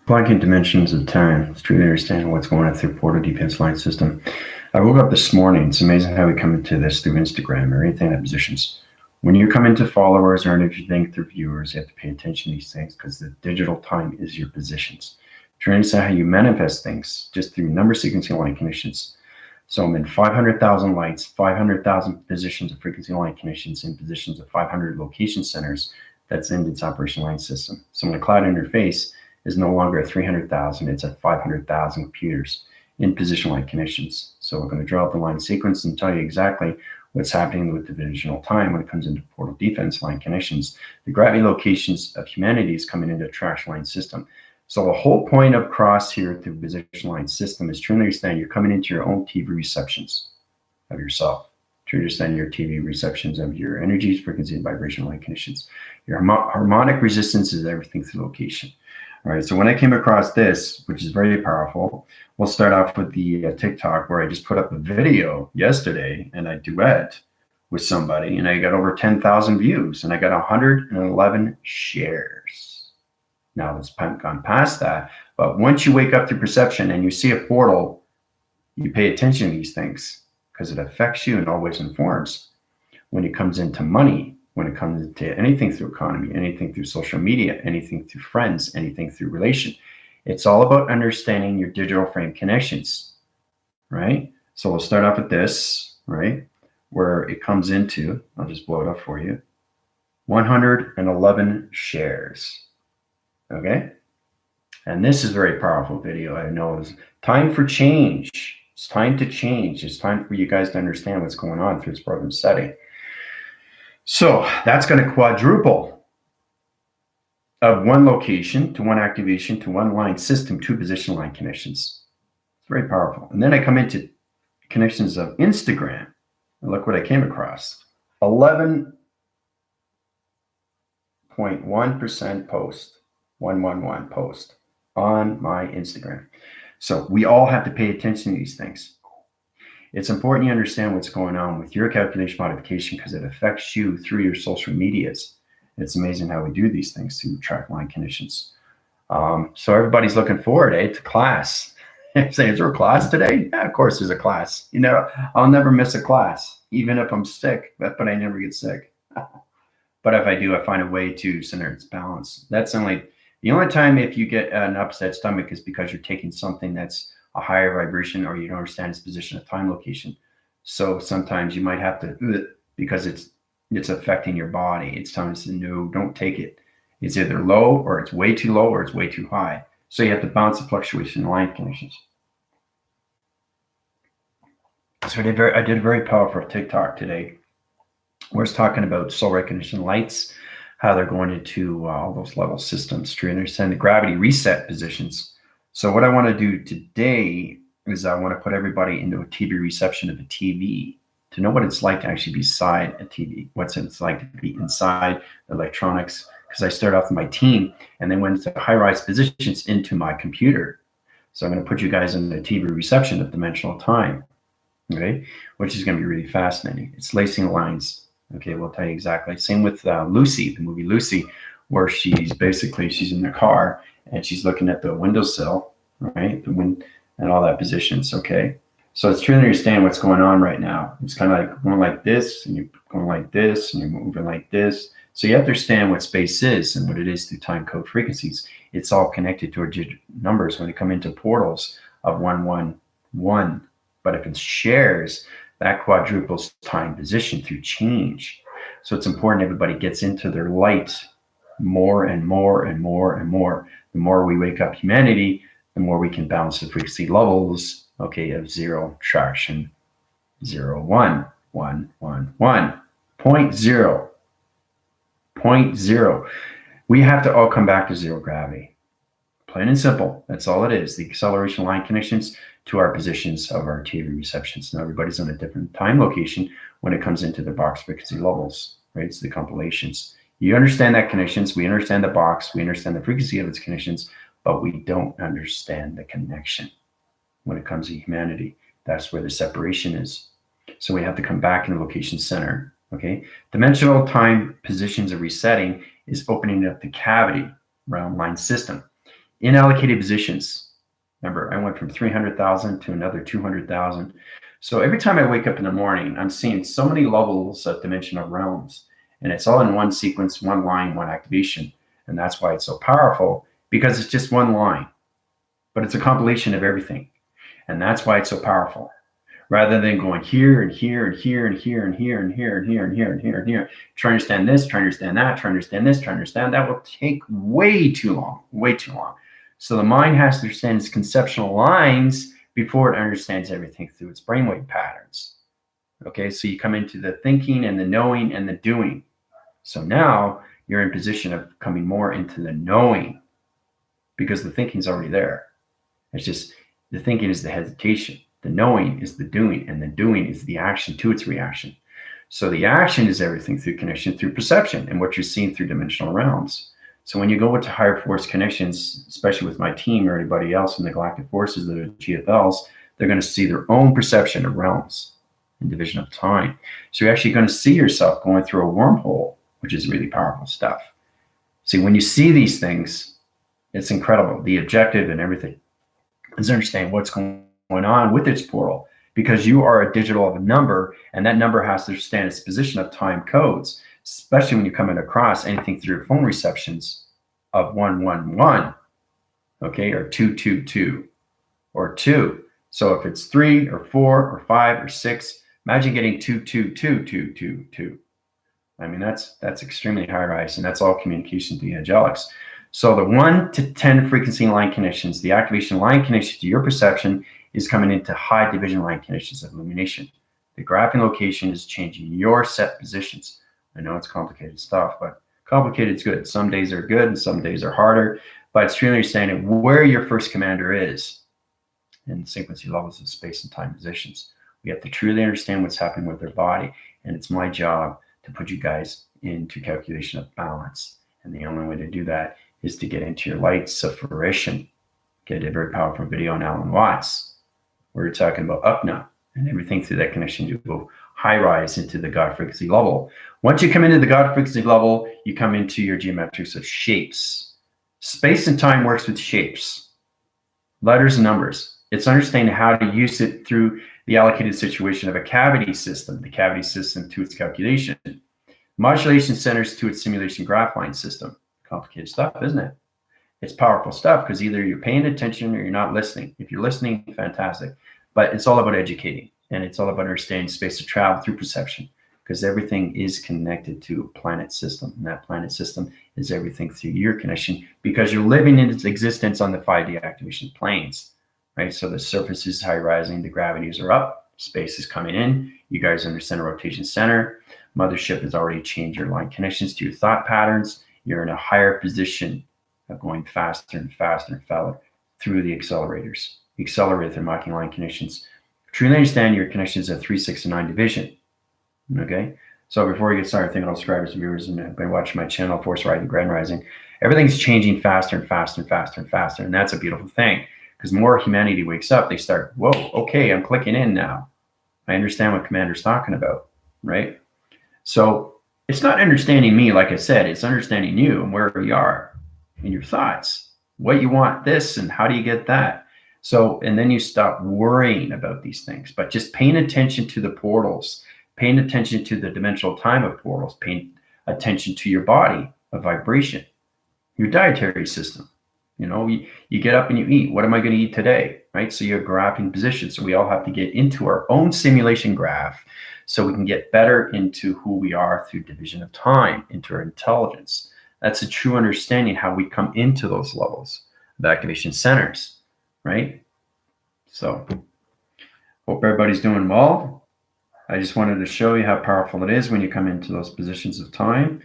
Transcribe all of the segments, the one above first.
Blocking dimensions of time to truly understand what's going on through portal defense line system. I woke up this morning. It's amazing how we come into this through Instagram or anything that positions. When you come into followers or anything through viewers, you have to pay attention to these things because the digital time is your positions. Trying to understand how you manifest things just through number sequencing line conditions. So I'm in 500,000 lights, 500,000 positions of frequency line conditions in positions of 500 location centers. That's in its operation line system. So when the cloud interface is no longer at 300,000, it's at 500,000 computers in position line conditions. So we're going to draw up the line sequence and tell you exactly what's happening with divisional time when it comes into portal defense line connections. The gravity locations of humanity is coming into a trash line system. So the whole point of cross here through position line system is to understand you're coming into your own TV receptions of yourself, to understand your TV receptions of your energies, frequency, and vibration line conditions. Your harmonic resistance is everything through location. All right, so when I came across this, which is very powerful, we'll start off with the TikTok where I just put up a video yesterday and I duet with somebody and I got over 10,000 views and I got 111 shares. Now it's gone past that, but once you wake up to perception and you see a portal, you pay attention to these things because it affects you and always informs. When it comes into money, when it comes to anything through economy, anything through social media, anything through friends, anything through relation. It's all about understanding your digital frame connections, right? So we'll start off with this, right? Where it comes into, I'll just blow it up for you, 111 shares, okay? And this is a very powerful video. I know it's time for change. It's time to change. It's time for you guys to understand what's going on through this program setting. So that's going to quadruple of one location to one activation to one line system, two position line connections. It's very powerful. And then I come into connections of Instagram. And look what I came across. 11.1% post, 111 post on my Instagram. So we all have to pay attention to these things. It's important you understand what's going on with your calculation modification because it affects you through your social medias. It's amazing how we do these things through track line conditions. So everybody's looking forward, to class. Saying, is there a class today? Yeah, of course there's a class. You know, I'll never miss a class, even if I'm sick, but I never get sick. But if I do, I find a way to center its balance. That's the only time if you get an upset stomach is because you're taking something that's a higher vibration or you don't understand its position of time location. So sometimes you might have to, because it's affecting your body. It's telling us, no, don't take it. It's either low or it's way too low or it's way too high. So you have to bounce the fluctuation in line conditions. So I did a very powerful TikTok today where it's talking about soul recognition lights, how they're going into all those level systems to understand the gravity reset positions. So what I want to do today is I want to put everybody into a TV reception of a TV to know what it's like to actually be inside a TV, what's it's like to be inside electronics. Because I started off with my team and then went into high-rise positions into my computer. So I'm going to put you guys in the TV reception of dimensional time, okay, which is going to be really fascinating. It's lacing lines. Okay, we'll tell you exactly. Same with Lucy, the movie Lucy, where she's in the car and she's looking at the windowsill, right? The wind and all that positions, okay? So it's trying to understand what's going on right now. It's kind of like going like this, and you're going like this, and you're moving like this. So you have to understand what space is and what it is through time code frequencies. It's all connected to our numbers when they come into portals of 111. But if it's shares, that quadruples time position through change. So it's important everybody gets into their light more and more and more and more. The more we wake up humanity, the more we can balance the frequency levels, okay, of 0, traction, 0, 1, 1, 1, 1, 0, 0. We have to all come back to zero gravity. Plain and simple. That's all it is. The acceleration line connections to our positions of our TV receptions. Now everybody's on a different time location when it comes into the box frequency levels, right? It's the compilations. You understand that connections, we understand the box, we understand the frequency of its connections, but we don't understand the connection when it comes to humanity. That's where the separation is. So we have to come back in the location center, okay? Dimensional time positions of resetting is opening up the cavity around line system. in allocated positions. Remember, I went from 300,000 to another 200,000. So every time I wake up in the morning, I'm seeing so many levels of dimensional realms, and it's all in one sequence, one line, one activation. And that's why it's so powerful, because it's just one line, but it's a compilation of everything. And that's why it's so powerful. Rather than going here and here and here and here and here and here and here and here and here and here, try to understand this, try to understand that, try to understand this, try to understand that, will take way too long, way too long. So the mind has to understand its conceptual lines before it understands everything through its brainwave patterns. Okay, so you come into the thinking and the knowing and the doing. So now you're in position of coming more into the knowing, because the thinking's already there. It's just the thinking is the hesitation. The knowing is the doing, and the doing is the action to its reaction. So the action is everything through connection, through perception, and what you're seeing through dimensional realms. So when you go into higher force connections, especially with my team or anybody else in the galactic forces that are GFLs, they're going to see their own perception of realms and division of time. So you're actually going to see yourself going through a wormhole, which is really powerful stuff. See, when you see these things, it's incredible. The objective and everything is understanding what's going on with its portal, because you are a digital of a number, and that number has to understand its position of time codes, especially when you're coming across anything through your phone receptions of 111, okay, or 222 or 2. So if it's 3 or 4 or 5 or 6, imagine getting 2222222. I mean, that's extremely high rise, and that's all communication to the angelics. So the 1 to 10 frequency line connections, the activation line connection to your perception, is coming into high division line connections of illumination. The graphing location is changing your set positions. I know it's complicated stuff, but complicated is good. Some days are good and some days are harder, but it's really understanding where your first commander is in frequency levels of space and time positions. We have to truly understand what's happening with their body, and it's my job to put you guys into calculation of balance. And the only way to do that is to get into your lights of fruition. Get a very powerful video on Alan Watts, where we're talking about UPNA and everything through that connection. You go high rise into the God frequency level. Once you come into the God frequency level, you come into your geometrics of shapes. Space and time works with shapes, letters and numbers. It's understanding how to use it through the allocated situation of a cavity system, the cavity system to its calculation, modulation centers to its simulation graph line system. Complicated stuff, isn't it? It's powerful stuff, because either you're paying attention or you're not listening. If you're listening, fantastic. But it's all about educating, and it's all about understanding space of travel through perception, because everything is connected to a planet system, and that planet system is everything through your connection, because you're living in its existence on the 5D activation planes, right? So the surface is high rising, the gravities are up, space is coming in, you guys understand a rotation center. Mothership has already changed your line connections to your thought patterns. You're in a higher position of going faster and faster and faster through the accelerators. The accelerator marking line connections. Truly understand your connections at 3, 6, and 9 division. Okay? So before we get started, thank all subscribers and viewers and have been watching my channel, Force Rising, Grand Rising. Everything's changing faster and faster and faster and faster. And that's a beautiful thing, because more humanity wakes up, they start, whoa, okay, I'm clicking in now. I understand what Commander's talking about, right? So it's not understanding me, like I said, it's understanding you and where you are in your thoughts, what you want this and how do you get that. So, and then you stop worrying about these things, but just paying attention to the portals, paying attention to the dimensional time of portals, paying attention to your body of vibration, your dietary system. You know, you get up and you eat. What am I going to eat today? Right? So you're graphing position. So we all have to get into our own simulation graph so we can get better into who we are through division of time, into our intelligence. That's a true understanding how we come into those levels of activation centers, right? So hope everybody's doing well. I just wanted to show you how powerful it is when you come into those positions of time.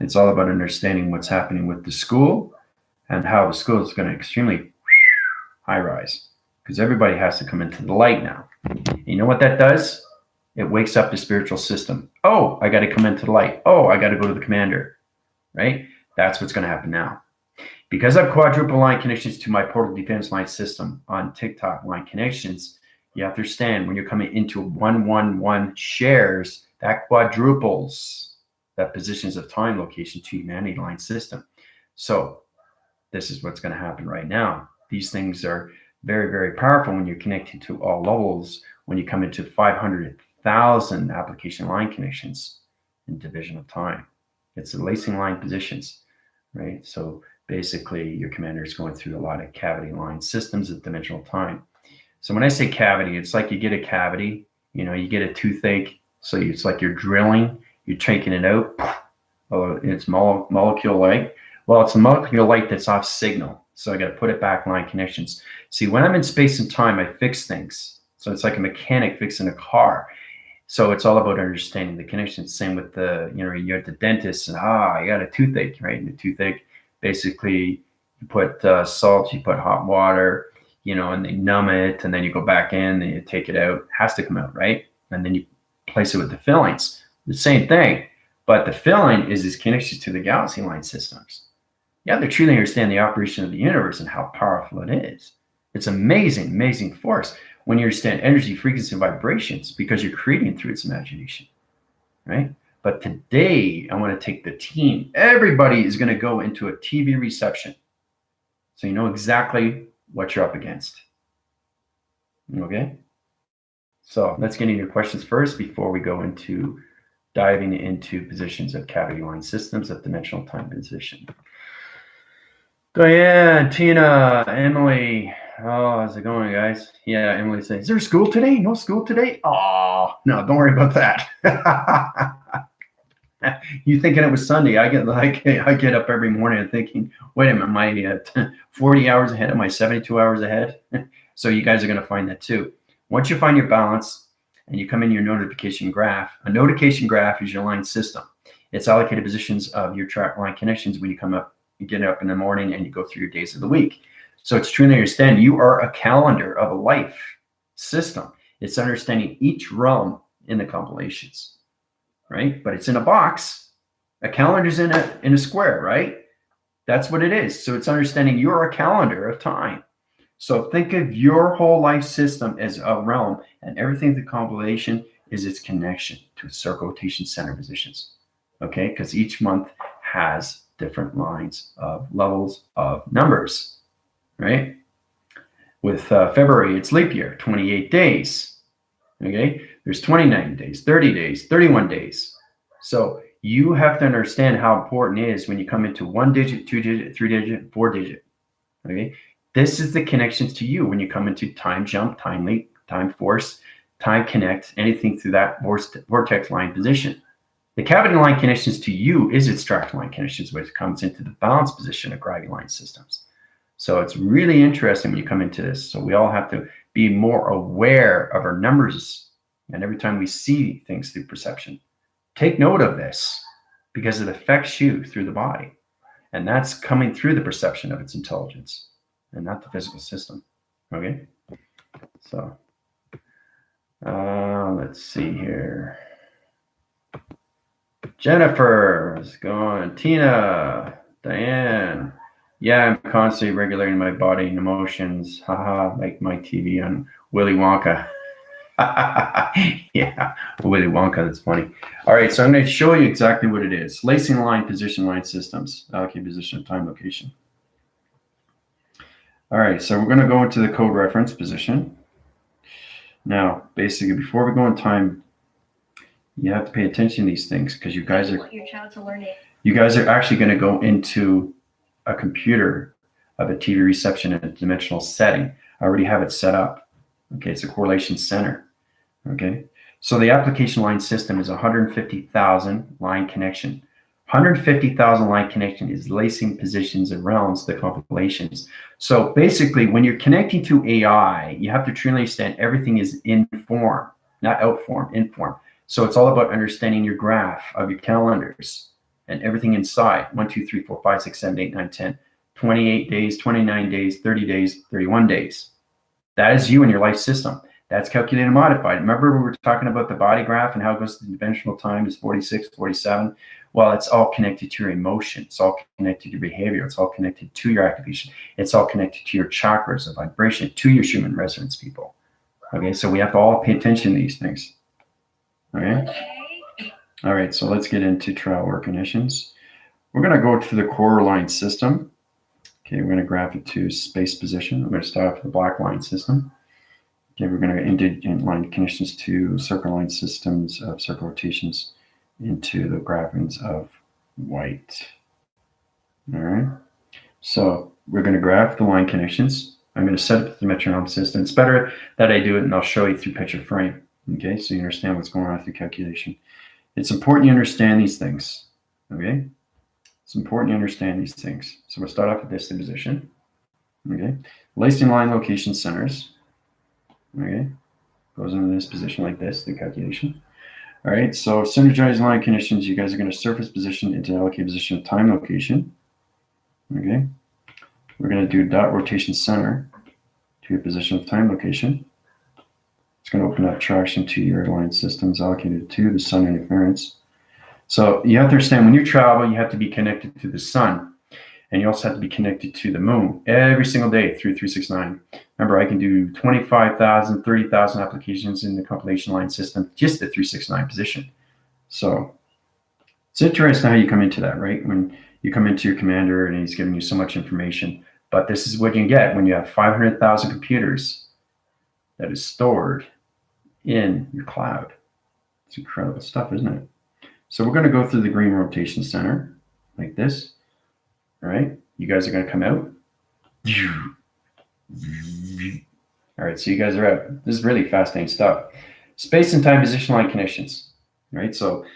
It's all about understanding what's happening with the school and how the school is going to extremely high rise, because everybody has to come into the light now. And you know what that does? It wakes up the spiritual system. Oh, I got to come into the light. Oh, I got to go to the commander, right? That's what's going to happen now. Because I've quadruple line connections to my portal defense line system on TikTok line connections, you have to understand when you're coming into 111 shares, that quadruples that positions of time location to humanity line system. So this is what's going to happen right now. These things are very, very powerful when you're connected to all levels. When you come into 500,000 application line connections in division of time, it's the lacing line positions, right? So basically, your commander is going through a lot of cavity line systems at dimensional time. So when I say cavity, it's like you get a cavity, you get a toothache. So it's like you're drilling, you're taking it out. Oh, it's molecule light. Well, it's a molecule light that's off signal. So I got to put it back line connections. See, when I'm in space and time, I fix things. So it's like a mechanic fixing a car. So it's all about understanding the connections. Same with you're at the dentist and you got a toothache, right? And the toothache, basically, you put salt, you put hot water, and they numb it, and then you go back in, and you take it out. It has to come out, right? And then you place it with the fillings. The same thing, but the filling is connections to the galaxy line systems. You have to truly understand the operation of the universe and how powerful it is. It's amazing, amazing force when you understand energy, frequency, and vibrations, because you're creating through its imagination, right? But today, I want to take the team. Everybody is going to go into a TV reception, so you know exactly what you're up against. Okay? So let's get into your questions first before we go into diving into positions of cavity line systems of dimensional time position. Diane, Tina, Emily. Oh, how's it going, guys? Yeah, Emily says, is there school today? No school today? Oh, no, don't worry about that. You thinking it was Sunday? I get up every morning and thinking, wait a minute, am I 40 hours ahead? Am I 72 hours ahead? So you guys are going to find that too. Once you find your balance and you come in your notification graph, a notification graph is your line system. It's allocated positions of your track line connections when you come up, you get up in the morning and you go through your days of the week. So it's true to understand you are a calendar of a life system. It's understanding each realm in the compilations, right? But it's in a box. A calendar's in a square, right? That's what it is. So it's understanding you're a calendar of time. So think of your whole life system as a realm, and everything the compilation is its connection to its circle rotation center positions. Okay, because each month has different lines of levels of numbers, right? With February, it's leap year, 28 days. Okay, there's 29 days, 30 days, 31 days. So you have to understand how important it is when you come into 1 digit, 2 digit, 3 digit, 4 digit. Okay, this is the connections to you when you come into time jump, time leap, time force, time connect, anything through that vortex line position. The cavity line connections to you is its track line connections, which comes into the balance position of gravity line systems. So it's really interesting when you come into this. So we all have to be more aware of our numbers, and every time we see things through perception, take note of this because it affects you through the body. And that's coming through the perception of its intelligence and not the physical system. Okay? So let's see here. Jennifer is going. Tina, Diane. Yeah, I'm constantly regulating my body and emotions. Haha, like my TV on Willy Wonka. Yeah, Willy Wonka, that's funny. All right, so I'm going to show you exactly what it is. Lacing line, position line systems. Allocate position, time, location. All right, so we're going to go into the code reference position. Now, basically, before we go in time, you have to pay attention to these things because you guys are actually going to go into a computer of a TV reception in a dimensional setting. I already have it set up. Okay, it's a correlation center. Okay, so the application line system is 150,000 line connection. 150,000 line connection is lacing positions and realms, the compilations. So basically, when you're connecting to AI, you have to truly understand everything is in form, not out form, in form. So it's all about understanding your graph of your calendars and everything inside. 1, 2, 3, 4, 5, 6, 7, 8, 9, 10, 28 days, 29 days, 30 days, 31 days. That is you and your life system. That's calculated and modified. Remember we were talking about the body graph and how it goes to the dimensional time is 46, 47. Well, it's all connected to your emotion. It's all connected to your behavior. It's all connected to your activation. It's all connected to your chakras of vibration, to your Schumann resonance people. Okay, so we have to all pay attention to these things. Okay. All right, so let's get into trial work conditions. We're going to go to the core line system. Okay, we're going to graph it to space position. We're going to start off with the black line system. Okay, we're going to indent line conditions to circle line systems of circle rotations into the graphings of white. All right, so we're going to graph the line connections. I'm going to set up the metronome system. It's better that I do it and I'll show you through picture frame. Okay, so you understand what's going on with the calculation. It's important you understand these things. Okay, it's important you understand these things. So we'll start off with this position. Okay, lacing line location centers. Okay, goes into this position like this, the calculation. All right, so synergized line conditions, you guys are going to surface position into allocated position of time location. Okay, we're going to do dot rotation center to your position of time location. It's going to open up traction to your line systems allocated to the sun interference. So you have to understand when you travel, you have to be connected to the sun, and you also have to be connected to the moon every single day through 369. Remember, I can do 25,000, 30,000 applications in the compilation line system, just at 369 position. So it's interesting how you come into that, right? When you come into your commander and he's giving you so much information, but this is what you get when you have 500,000 computers that is stored in your cloud. It's incredible stuff, isn't it? So we're going to go through the green rotation center like this. All right, you guys are going to come out. All right, so you guys are out. This is really fascinating stuff. Space and time position line connections. All right, so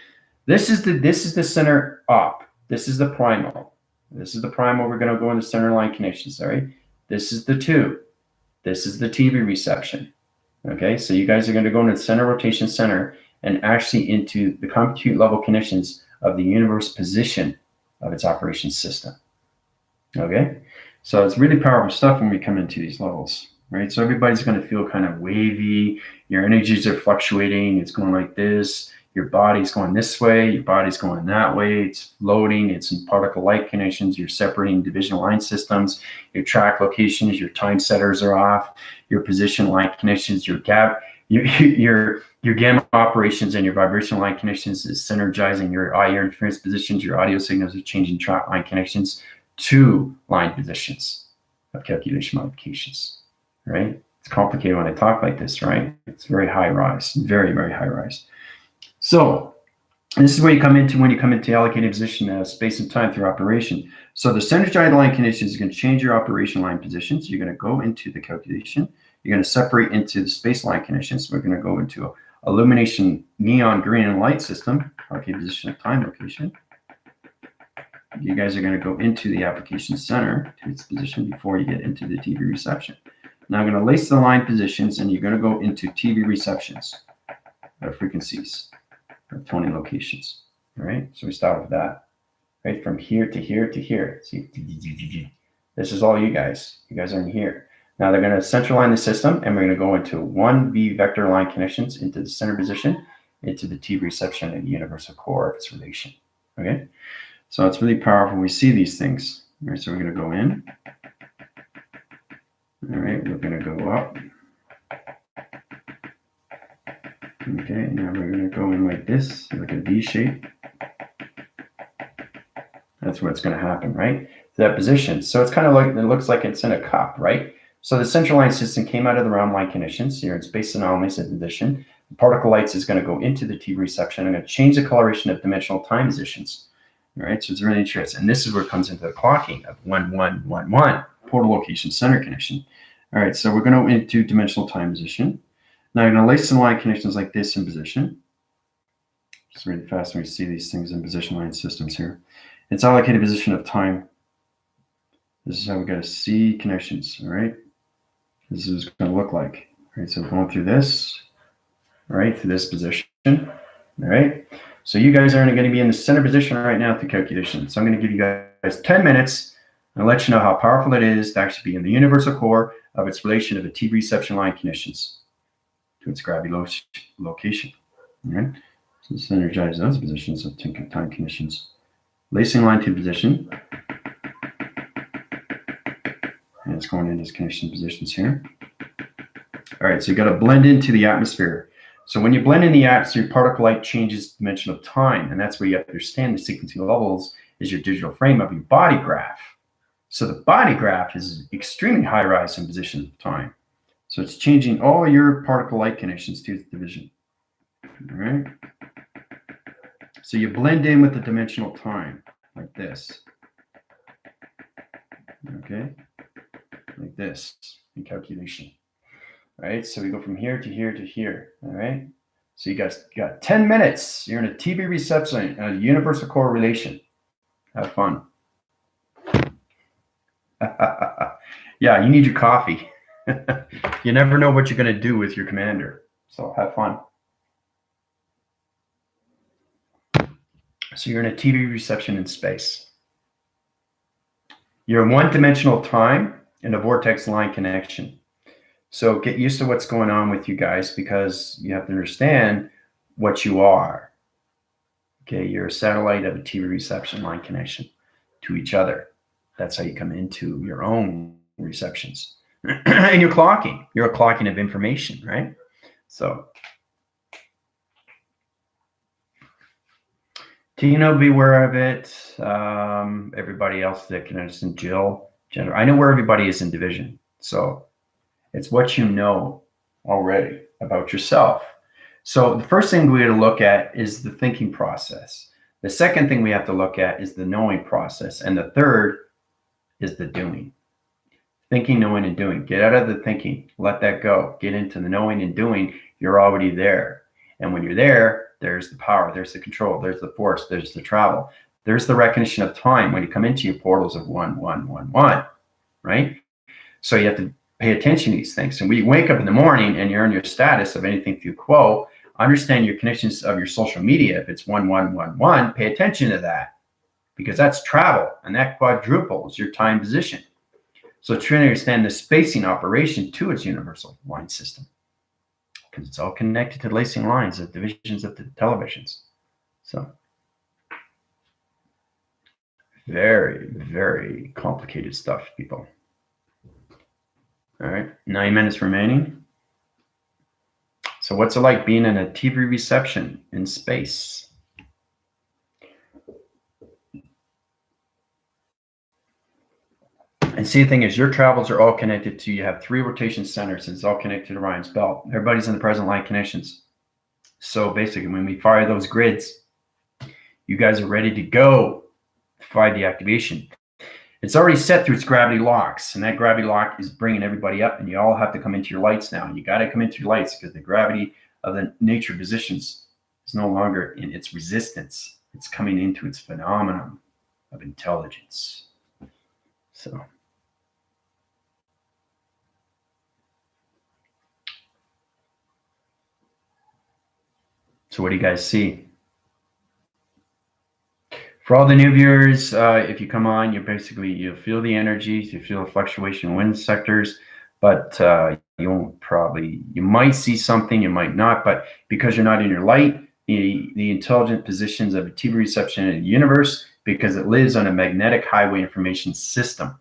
this is the center op. This is the primal. This is the primal. We're going to go in the center line connections. All right, this is the 2. This is the TV reception. Okay, so you guys are going to go into the center rotation center and actually into the compute level connections of the universe position of its operation system. Okay, so it's really powerful stuff when we come into these levels, right? So everybody's going to feel kind of wavy. Your energies are fluctuating. It's going like this. Your body's going this way. Your body's going that way. It's floating. It's in particle light connections. You're separating division line systems. Your track locations, your time setters are off. Your position line connections, your gap, your gamma operations and your vibration line connections is synergizing your IR interference positions. Your audio signals are changing track line connections to line positions of calculation modifications, right? It's complicated when I talk like this, right? It's very high rise, very, very high rise. So this is where you come into when you come into allocated position, space and time through operation. So the synergized line conditions is going to change your operation line positions. You're going to go into the calculation. You're going to separate into the space line conditions. We're going to go into illumination neon green and light system, allocated position of time location. You guys are going to go into the application center to its position before you get into the TV reception. Now I'm going to lace the line positions, and you're going to go into TV receptions of frequencies of 20 locations. All right, so we start with that, right? From here to here to here. See, this is all you guys. You guys are in here. Now they're going to center line the system, and we're going to go into 1V vector line connections into the center position, into the TV reception and the universal core of its relation. Okay, so it's really powerful. We see these things. All right, so we're going to go in. All right, we're going to go up. Okay, now we're going to go in like this, like a V shape. That's what's going to happen, right? That position. So it's kind of like, it looks like it's in a cup, right? So the central line system came out of the round line conditions. Here in space anomalies at position. The particle lights is going to go into the TV reception. I'm going to change the coloration of dimensional time positions. All right, so it's really interesting. And this is where it comes into the clocking of 1111, portal location center connection. All right, so we're going to go into dimensional time position. Now you're going to lace some line connections like this in position. It's really fast when we see these things in position line systems here. It's allocated position of time. This is how we got to see connections, all right? This is going to look like. All right, so we're going through this, all right, through this position, all right? So you guys are going to be in the center position right now through calculation. So I'm going to give you guys 10 minutes and let you know how powerful it is to actually be in the universal core of its relation of the TV reception line conditions to its gravity location. All right, so synergize those positions of time conditions. Lacing line to position. And it's going into its connection positions here. All right, so you got to blend into the atmosphere. So when you blend in the atmosphere, particle light changes dimension of time, and that's where you have to understand the sequencing levels is your digital frame of your body graph. So the body graph is extremely high rise in position of time. So it's changing all your particle light conditions to its division. All right. So you blend in with the dimensional time like this. Okay. Like this in calculation. All right. So we go from here to here to here. All right. So you guys got 10 minutes. You're in a TV reception, a universal correlation. Have fun. Yeah, you need your coffee. You never know what you're going to do with your commander. So have fun. So you're in a TV reception in space. You're in one-dimensional time in a vortex line connection. So get used to what's going on with you guys, because you have to understand what you are. Okay, you're a satellite of a TV reception line connection to each other. That's how you come into your own receptions. And you're clocking. You're a clocking of information, right? So Tino, be aware of it. Everybody else that can understand, Jill, Jennifer. I know where everybody is in division. So it's what you know already about yourself. So the first thing we have to look at is the thinking process. The second thing we have to look at is the knowing process. And the third is the doing. Thinking, knowing, and doing. Get out of the thinking. Let that go. Get into the knowing and doing. You're already there. And when you're there, there's the power, there's the control, there's the force, there's the travel. There's the recognition of time when you come into your portals of 1, 1, 1, 1, right? So you have to pay attention to these things. And when you wake up in the morning and you're in your status of anything through quo, understand your connections of your social media. If it's 1, 1, 1, 1, pay attention to that, because that's travel, and that quadruples your time position. So try to understand the spacing operation to its universal line system, because it's all connected to the lacing lines, the divisions of the televisions. So very, very complicated stuff, people. All right, 9 minutes remaining. So what's it like being in a TV reception in space? And see, the thing is, your travels are all connected to, you have 3 rotation centers, and it's all connected to Orion's belt. Everybody's in the present line connections. So basically, when we fire those grids, you guys are ready to go to 5D activation. It's already set through its gravity locks, and that gravity lock is bringing everybody up, and you all have to come into your lights now. You got to come into your lights, because the gravity of the nature positions is no longer in its resistance. It's coming into its phenomenon of intelligence. So what do you guys see? For all the new viewers, if you come on, you'll feel the energies, you feel the fluctuation in wind sectors, but you might see something, you might not, but because you're not in your light, the intelligent positions of a TV reception in the universe, because it lives on a magnetic highway information system.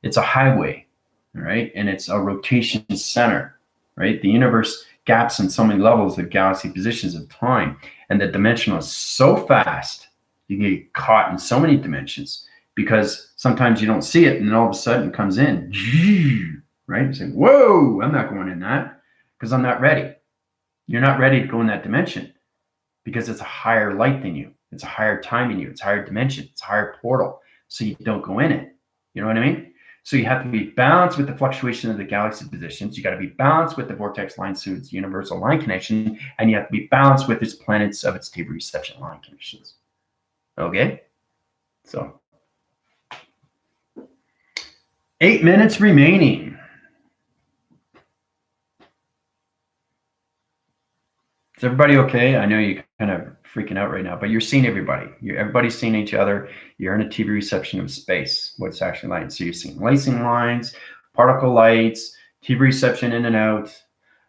It's a highway, right? And it's a rotation center, right? The universe gaps in so many levels of galaxy positions of time, and the dimensional is so fast, you get caught in so many dimensions, because sometimes you don't see it, and then all of a sudden it comes in, right? You say, whoa, I'm not going in that, because I'm not ready. You're not ready to go in that dimension, because it's a higher light than you. It's a higher time than you. It's a higher dimension. It's a higher portal. So you don't go in it. You know what I mean? So you have to be balanced with the fluctuation of the galaxy positions. You got to be balanced with the vortex line suits, universal line connection, and you have to be balanced with its planets of its TV reception line connections. Okay? So 8 minutes remaining. Is everybody okay? I know you're kind of freaking out right now, but you're seeing everybody. Everybody's seeing each other. You're in a TV reception of space, what's actually light. So you're seeing lacing lines, particle lights, TV reception in and out.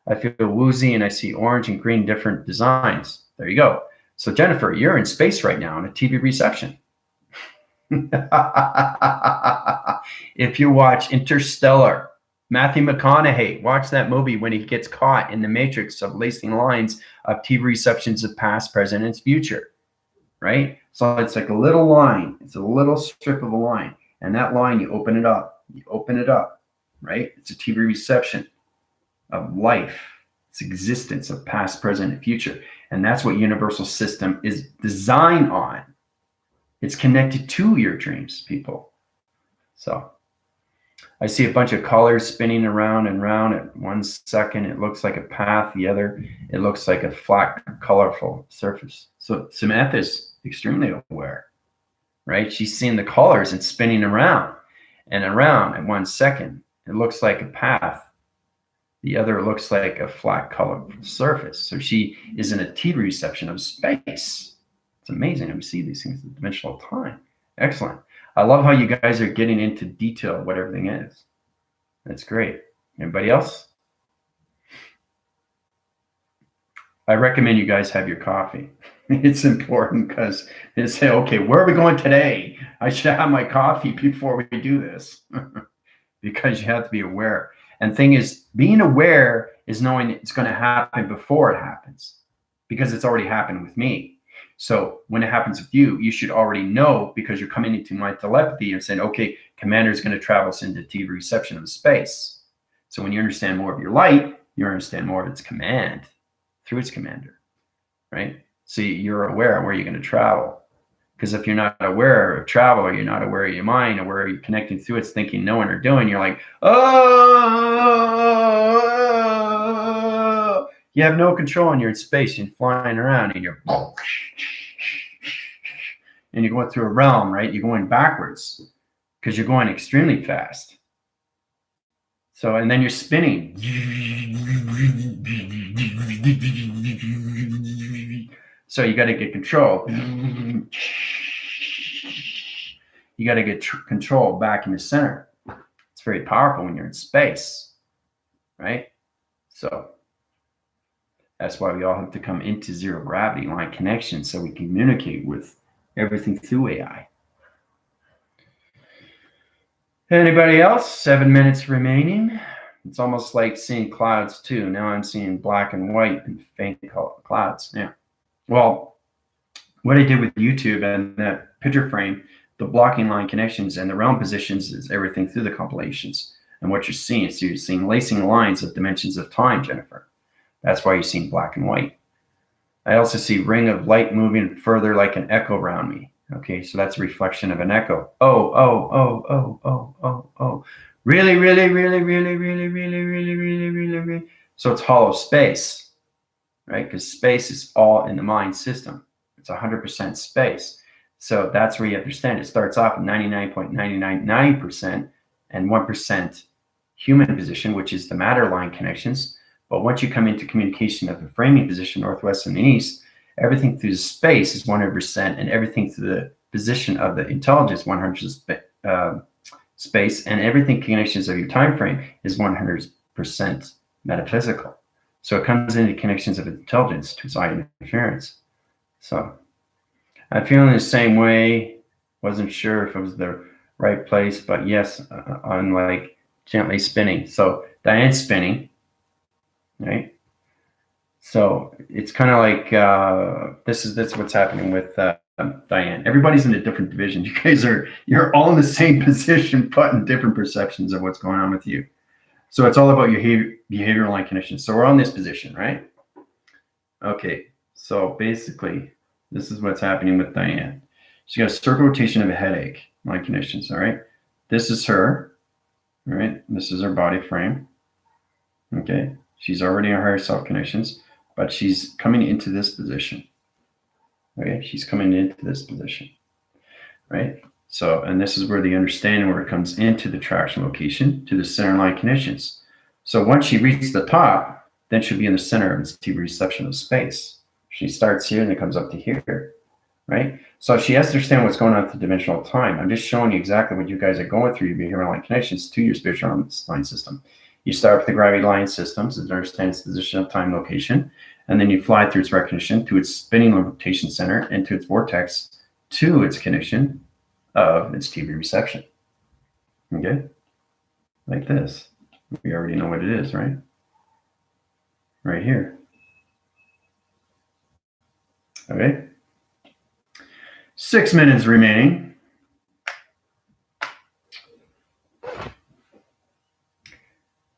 I feel woozy, and I see orange and green different designs. There you go. So Jennifer, you're in space right now in a TV reception. If you watch Interstellar, Matthew McConaughey, watch that movie when he gets caught in the matrix of lacing lines of TV receptions of past, present, and future, right? So it's like a little line. It's a little strip of a line. And that line, you open it up, right? It's a TV reception of life, its existence of past, present, and future. And that's what universal system is designed on. It's connected to your dreams, people. So I see a bunch of colors spinning around and around. At 1 second, it looks like a path. The other, it looks like a flat, colorful surface. So Samantha is extremely aware, right? She's seeing the colors and spinning around and around at 1 second. It looks like a path. The other looks like a flat, colorful surface. So she is in a TV reception of space. It's amazing how we see these things in dimensional time. Excellent. I love how you guys are getting into detail of what everything is. That's great. Anybody else? I recommend you guys have your coffee. It's important because they say, okay, where are we going today? I should have my coffee before we do this. Because you have to be aware. And the thing is, being aware is knowing it's going to happen before it happens, because it's already happened with me. So when it happens with you, you should already know, because you're coming into my telepathy and saying, okay, Commander is going to travel us into TV reception of space. So when you understand more of your light, you understand more of its command through its commander, right? So you're aware of where you're going to travel. Because if you're not aware of travel, or you're not aware of your mind, or where you're connecting through its thinking, knowing, or doing, you're like, oh, you have no control, and you're in space, you're flying around, and you're going through a realm, right? You're going backwards because you're going extremely fast. So, and then you're spinning. So you got to get control. You got to get control back in the center. It's very powerful when you're in space, right? So that's why we all have to come into zero gravity line connection, so we can communicate with everything through AI. Anybody else? 7 minutes remaining. It's almost like seeing clouds too. Now I'm seeing black and white and faint clouds. Yeah. Well, what I did with YouTube and that picture frame, the blocking line connections and the realm positions, is everything through the compilations. And what you're seeing is you're seeing lacing lines of dimensions of time, Jennifer. That's why you're seeing black and white. I also see ring of light moving further like an echo around me. Okay, so that's a reflection of an echo. Oh, oh, oh, oh, oh, oh, oh. Really, really, really, really, really, really, really, really, really, really. So it's hollow space, right? Because space is all in the mind system. It's 100% space. So that's where you understand it starts off at 99.999% and 1% human position, which is the matter line connections. But once you come into communication of the framing position, northwest and the east, everything through the space is 100%, and everything through the position of the intelligence 100% space, and everything connections of your time frame is 100% metaphysical. So it comes into connections of intelligence to side interference. So I'm feeling the same way. Wasn't sure if it was the right place, but yes, on like gently spinning. So Diane's spinning, right? So it's kind of like this is what's happening with Diane. Everybody's in a different division. You guys you're all in the same position, but in different perceptions of what's going on with you. So it's all about your behavioral line connections. So we're on this position, right? Okay. So basically, this is what's happening with Diane. She got a circle rotation of a headache line connections. All right. This is her. All right. This is her body frame. Okay. She's already in higher self connections, but she's coming into this position. Okay, she's coming into this position, right? So, and this is where the understanding where it comes into the traction location to the center line connections. So once she reaches the top, then she'll be in the center of its TV reception of space. She starts here and it comes up to here, right? So she has to understand what's going on with the dimensional time. I'm just showing you exactly what you guys are going through your behavioral line connections to your spiritual line system. You start with the gravity line systems that understand its position of time location, and then you fly through its recognition to its spinning rotation center and to its vortex to its connection of its TV reception. Okay? Like this. We already know what it is, right? Right here. Okay? 6 minutes remaining.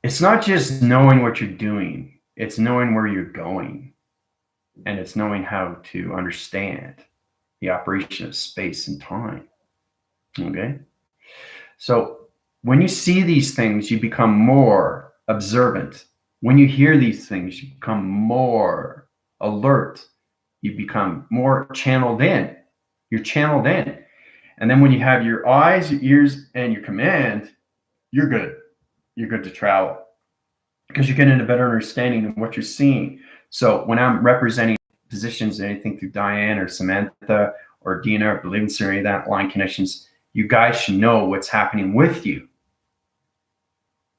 it's not just knowing what you're doing, it's knowing where you're going, and it's knowing how to understand the operation of space and time. Okay? So when you see these things, you become more observant. When you hear these things, you become more alert. You become more channeled in. You're channeled in. And then when you have your eyes, your ears, and your command, you're good. You're good to travel because you're getting a better understanding of what you're seeing. So when I'm representing positions, anything through Diane or Samantha or Dina or Believance or any of that line connections, you guys should know what's happening with you.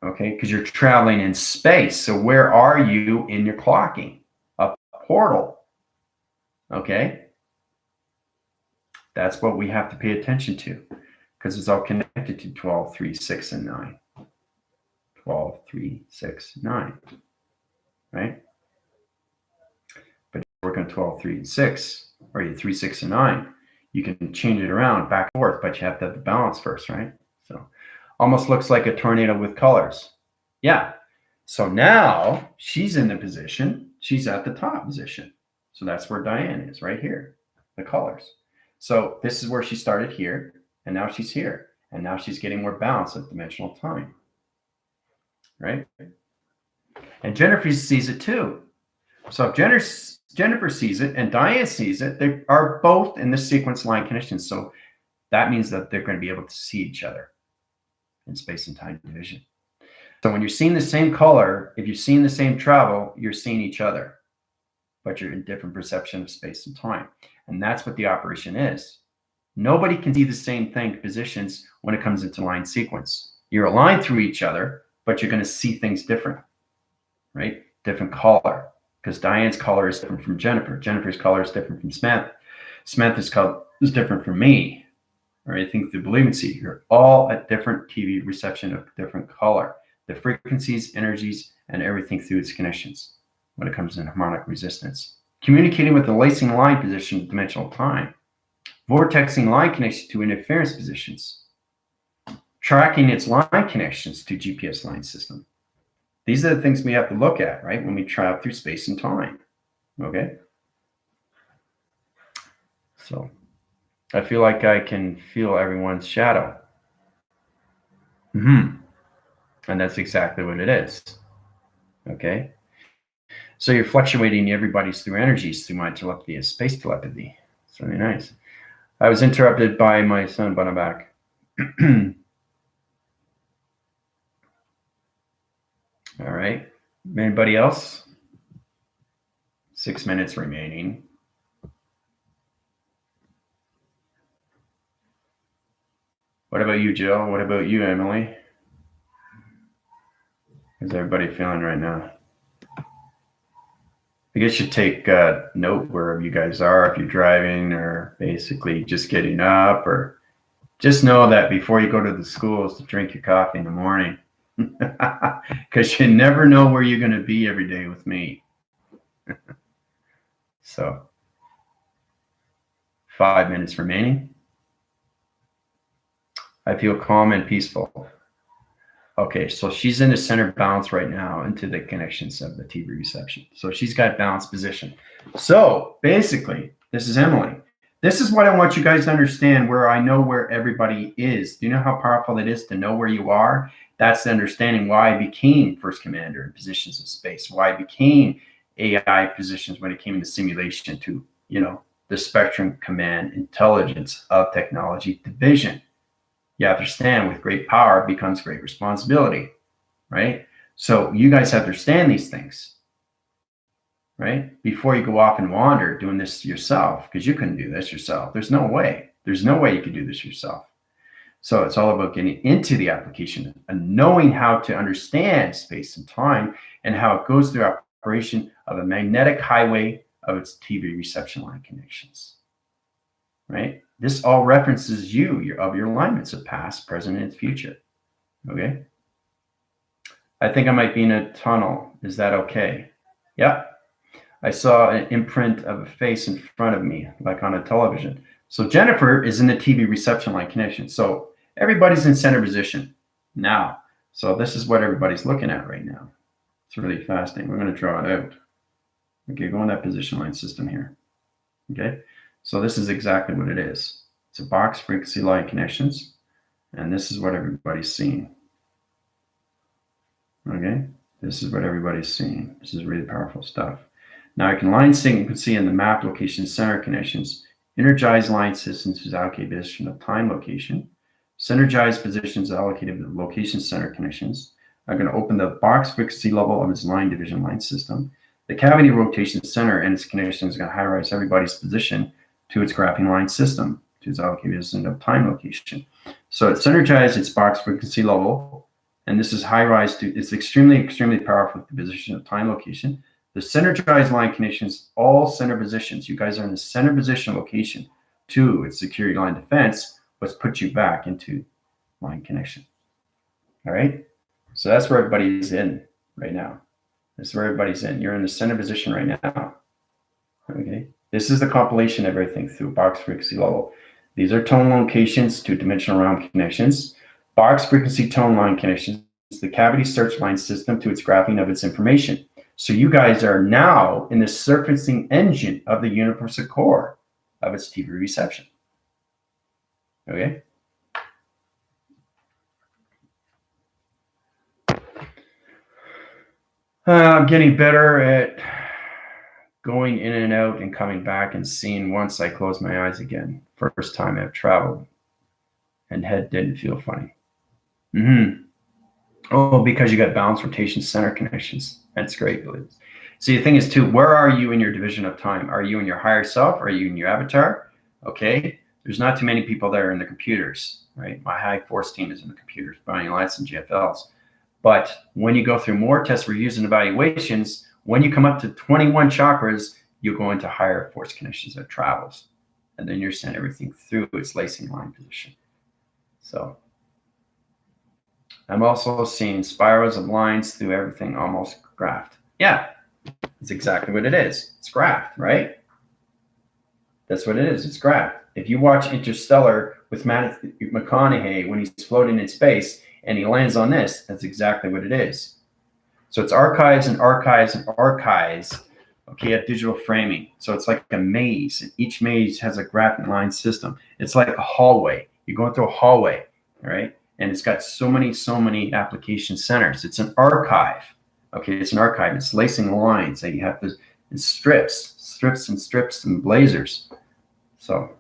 Okay, because you're traveling in space. So where are you in your clocking? A portal. Okay, that's what we have to pay attention to because it's all connected to 12, 3, 6, and 9. 12, 3, 6, 9. Right? But if you work on 12, 3, and 6, or you 3, 6, and 9, you can change it around back and forth, but you have to have the balance first, right? So almost looks like a tornado with colors. Yeah. So now she's in the position, she's at the top position. So that's where Diane is, right here, the colors. So this is where she started here, and now she's here. And now she's getting more balance of dimensional time, right? And Jennifer sees it too. So if Jennifer sees it and Diane sees it, they are both in the sequence line conditions. So that means that they're going to be able to see each other in space and time division. So when you're seeing the same color, if you're seeing the same travel, you're seeing each other, but you're in different perception of space and time. And that's what the operation is. Nobody can see the same thing positions when it comes into line sequence. You're aligned through each other, but you're going to see things different, right? Different color, because Diane's color is different from Jennifer. Jennifer's color is different from Samantha. Samantha's color is different from me, or anything through Believancy. You're all at different TV reception of different color. The frequencies, energies, and everything through its connections when it comes to harmonic resistance. Communicating with the lacing line position of dimensional time. Vortexing line connections to interference positions. Tracking its line connections to GPS line system. These are the things we have to look at, right, when we travel through space and time. Okay? So I feel like I can feel everyone's shadow. And that's exactly what it is. Okay? So you're fluctuating everybody's through energies through my telepathy as space telepathy. It's really nice. I was interrupted by my son, but I'm back. All right. Anybody else? 6 minutes remaining. What about you, Jill? What about you, Emily? How's everybody feeling right now? I guess you take note wherever you guys are, if you're driving or basically just getting up, or just know that before you go to the schools to drink your coffee in the morning, because you never know where you're going to be every day with me. So 5 minutes remaining. I feel calm and peaceful. Okay, so she's in the center balance right now into the connections of the TV reception. So she's got balanced position. So basically, this is Emily. This is what I want you guys to understand, where I know where everybody is. Do you know how powerful it is to know where you are? That's the understanding why I became First Commander in positions of space, why I became AI positions when it came into simulation to, the Spectrum Command Intelligence of Technology Division. You understand, with great power becomes great responsibility, right? So you guys have to understand these things, right? Before you go off and wander doing this yourself, because you couldn't do this yourself. There's no way. There's no way you could do this yourself. So it's all about getting into the application and knowing how to understand space and time and how it goes through operation of a magnetic highway of its TV reception line connections, right? This all references your alignments of past, present, and future. Okay. I think I might be in a tunnel. Is that okay? Yeah. I saw an imprint of a face in front of me, like on a television. So Jennifer is in the TV reception line connection. So everybody's in center position. Now, So this is what everybody's looking at right now. It's really fascinating. We're going to draw it out. Okay, go in that position line system here. Okay, so this is exactly what it is. It's a box frequency line connections, and this is what everybody's seeing. Okay, this is what everybody's seeing. This is really powerful stuff. Now I can line sync, you can see in the map location center connections, energized line systems is allocated position of time location, synergized positions allocated to the location center connections. I'm going to open the box frequency level of its line division line system. The cavity rotation center and its connection is going to high-rise everybody's position to its graphing line system, to its allocated position of time location. So it's synergized its box frequency level, and this is high-rise to, it's extremely, extremely powerful at the position of time location. The synergized line connections, all center positions. You guys are in the center position location to its security line defense, which puts you back into line connection. All right. So that's where everybody's in right now. This is where everybody's in. You're in the center position right now. Okay. This is the compilation of everything through box frequency level. These are tone locations to dimensional realm connections. Box frequency tone line connections, the cavity search line system to its graphing of its information. So you guys are now in the surfacing engine of the universal core of its TV reception. Okay. I'm getting better at going in and out and coming back and seeing once I close my eyes again. First time I've traveled and head didn't feel funny. Oh, because you got balance rotation center connections. That's great. See, the thing is too, where are you in your division of time? Are you in your higher self? Are you in your avatar? Okay. There's not too many people there in the computers, right? My high force team is in the computers, buying lights and GFLs. But when you go through more test reviews and evaluations, when you come up to 21 chakras, you go into higher force connections that travels. And then you're sent everything through its lacing line position. So I'm also seeing spirals of lines through everything almost graphed. Yeah, it's exactly what it is. It's graphed, right? That's what it is. It's graphed. If you watch Interstellar with Matthew McConaughey when he's floating in space and he lands on this, that's exactly what it is. So it's archives and archives and archives, okay, at digital framing. So it's like a maze, and each maze has a graphing line system. It's like a hallway. You're going through a hallway, all right? And it's got so many application centers. It's an archive, okay? It's an archive. It's lacing lines that you have to, it's strips and blazers. So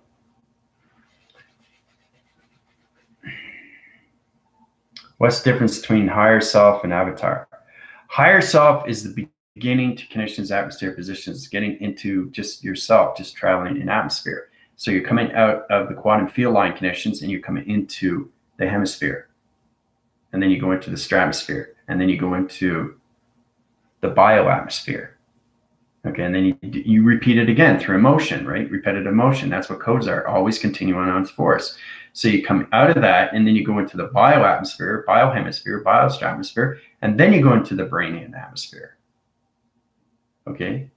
what's the difference between higher self and avatar? Higher self is the beginning to connections, atmosphere positions, getting into just yourself, just traveling in atmosphere. So you're coming out of the quantum field line connections and you're coming into the hemisphere. And then you go into the stratosphere. And then you go into the bioatmosphere. Okay, and then you repeat it again through emotion, right? Repetitive motion. That's what codes are, always continuing on its force. So you come out of that, and then you go into the bioatmosphere, biohemisphere, biostratosphere, and then you go into the Brainian atmosphere. Okay,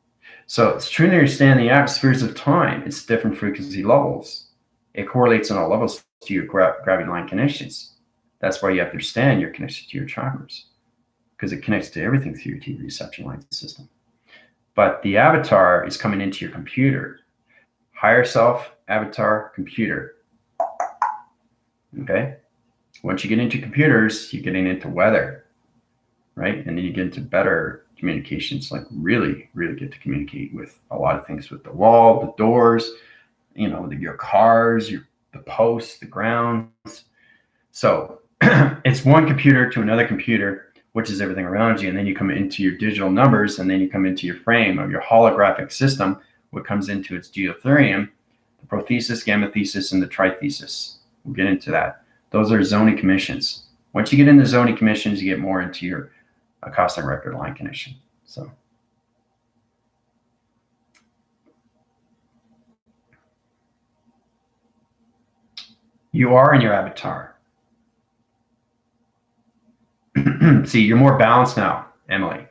so it's true to understand the atmospheres of time. It's different frequency levels. It correlates on all levels to your gravity line connections. That's why you have to understand you're connected to your chakras, because it connects to everything through your TV reception line system. But the avatar is coming into your computer. Higher self, avatar, computer. Okay? Once you get into computers, you're getting into weather, right? And then you get into better communications, like really get to communicate with a lot of things with the wall, the doors, you know, your cars, the posts, the grounds. So it's one computer to another computer, which is everything around you. And then you come into your digital numbers, and then you come into your frame of your holographic system, what comes into its geotherium, the prothesis, gamethesis, and the trithesis. We'll get into that. Those are zoning commissions. Once you get into zoning commissions, you get more into your cosmic record line connection. So you are in your avatar. See, you're more balanced now, Emily.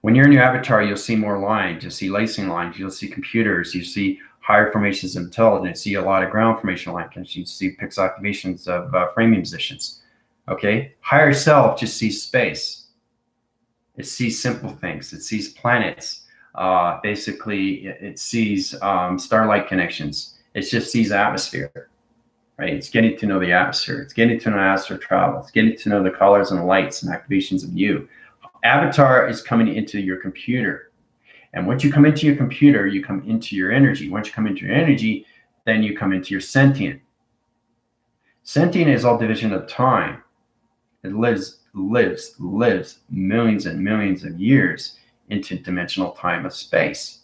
When you're in your avatar, you'll see more lines. You'll see lacing lines. You'll see computers. You see higher formations of intelligence. You see a lot of ground formation line connections. You see pixel activations of framing positions. Okay, higher self just sees space. It sees simple things. It sees planets. Basically, it sees starlight connections. It just sees atmosphere, right? It's getting to know the atmosphere. It's getting to know astral travel. It's getting to know the colors and the lights and activations of you. Avatar is coming into your computer. And once you come into your computer, you come into your energy. Once you come into your energy, then you come into your sentient. Sentient is all division of time. It lives millions and millions of years into dimensional time of space.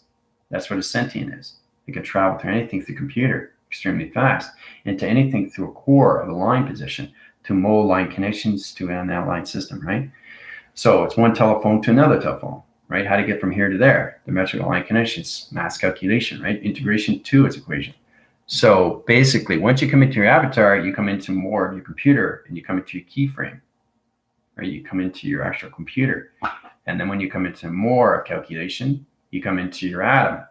That's what a sentient is. It can travel through anything through computer extremely fast, into anything through a core of a line position, to mole line connections to an line system, right? So it's one telephone to another telephone, right? How to get from here to there, dimensional line connections, mass calculation, right? Integration to its equation. So basically, once you come into your avatar, you come into more of your computer and you come into your keyframe, right? You come into your actual computer. And then when you come into more of calculation, you come into your atom.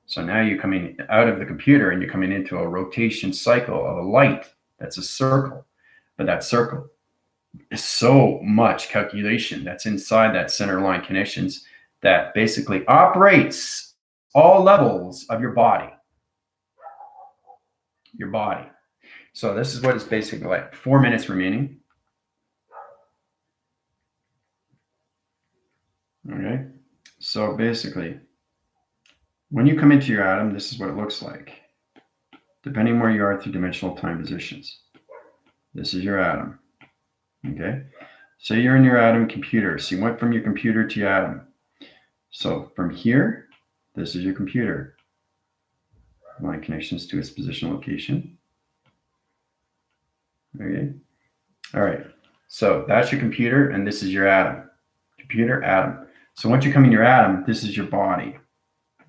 So now you're coming out of the computer and you're coming into a rotation cycle of a light. That's a circle. But that circle is so much calculation that's inside that center line connections that basically operates all levels of your body. Your body. So this is what it's basically like. 4 minutes remaining. Okay. So basically, when you come into your atom, this is what it looks like. Depending where you are through dimensional time positions. This is your atom. Okay. So you're in your atom computer. So you went from your computer to your atom. So from here, this is your computer. Line connections to its position location. Okay. All right. So that's your computer, and this is your atom. Computer, atom. So once you come in your atom, this is your body,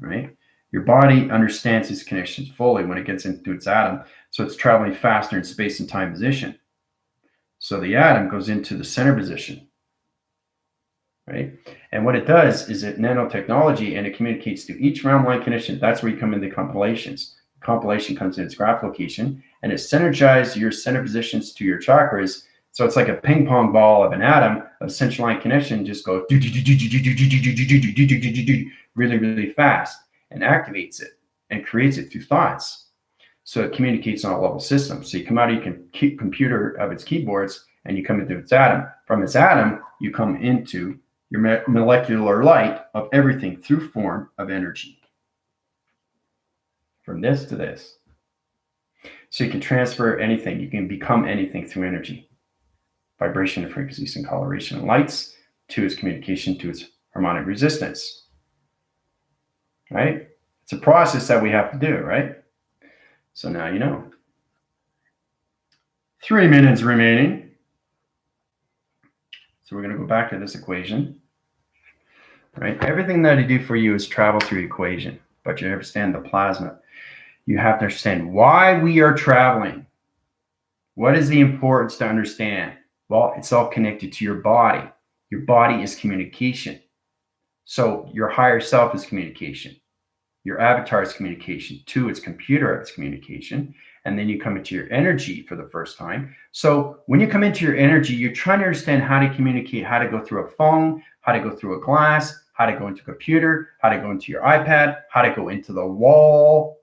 right? Your body understands its connections fully when it gets into its atom. So it's traveling faster in space and time position. So the atom goes into the center position, right? And what it does is it nanotechnology, and it communicates to each realm line connection. That's where you come into compilations. Compilation comes in its graph location, and it synergizes your center positions to your chakras. So it's like a ping pong ball of an atom of central line connection, just goes really, really fast and activates it and creates it through thoughts. So it communicates on a level system. So you come out of your computer of its keyboards and you come into its atom. From its atom, you come into your molecular light of everything through form of energy. From this to this. So you can transfer anything. You can become anything through energy. Vibration and frequencies and coloration and lights to its communication to its harmonic resistance. Right? It's a process that we have to do, right? So now you know. 3 minutes remaining. So we're going to go back to this equation. Right? Everything that I do for you is travel through equation, but you understand the plasma. You have to understand why we are traveling. What is the importance to understand? Well, it's all connected to your body. Your body is communication. So your higher self is communication. Your avatar is communication. To its computer, it's communication. And then you come into your energy for the first time. So when you come into your energy, you're trying to understand how to communicate, how to go through a phone, how to go through a glass, how to go into a computer, how to go into your iPad, how to go into the wall.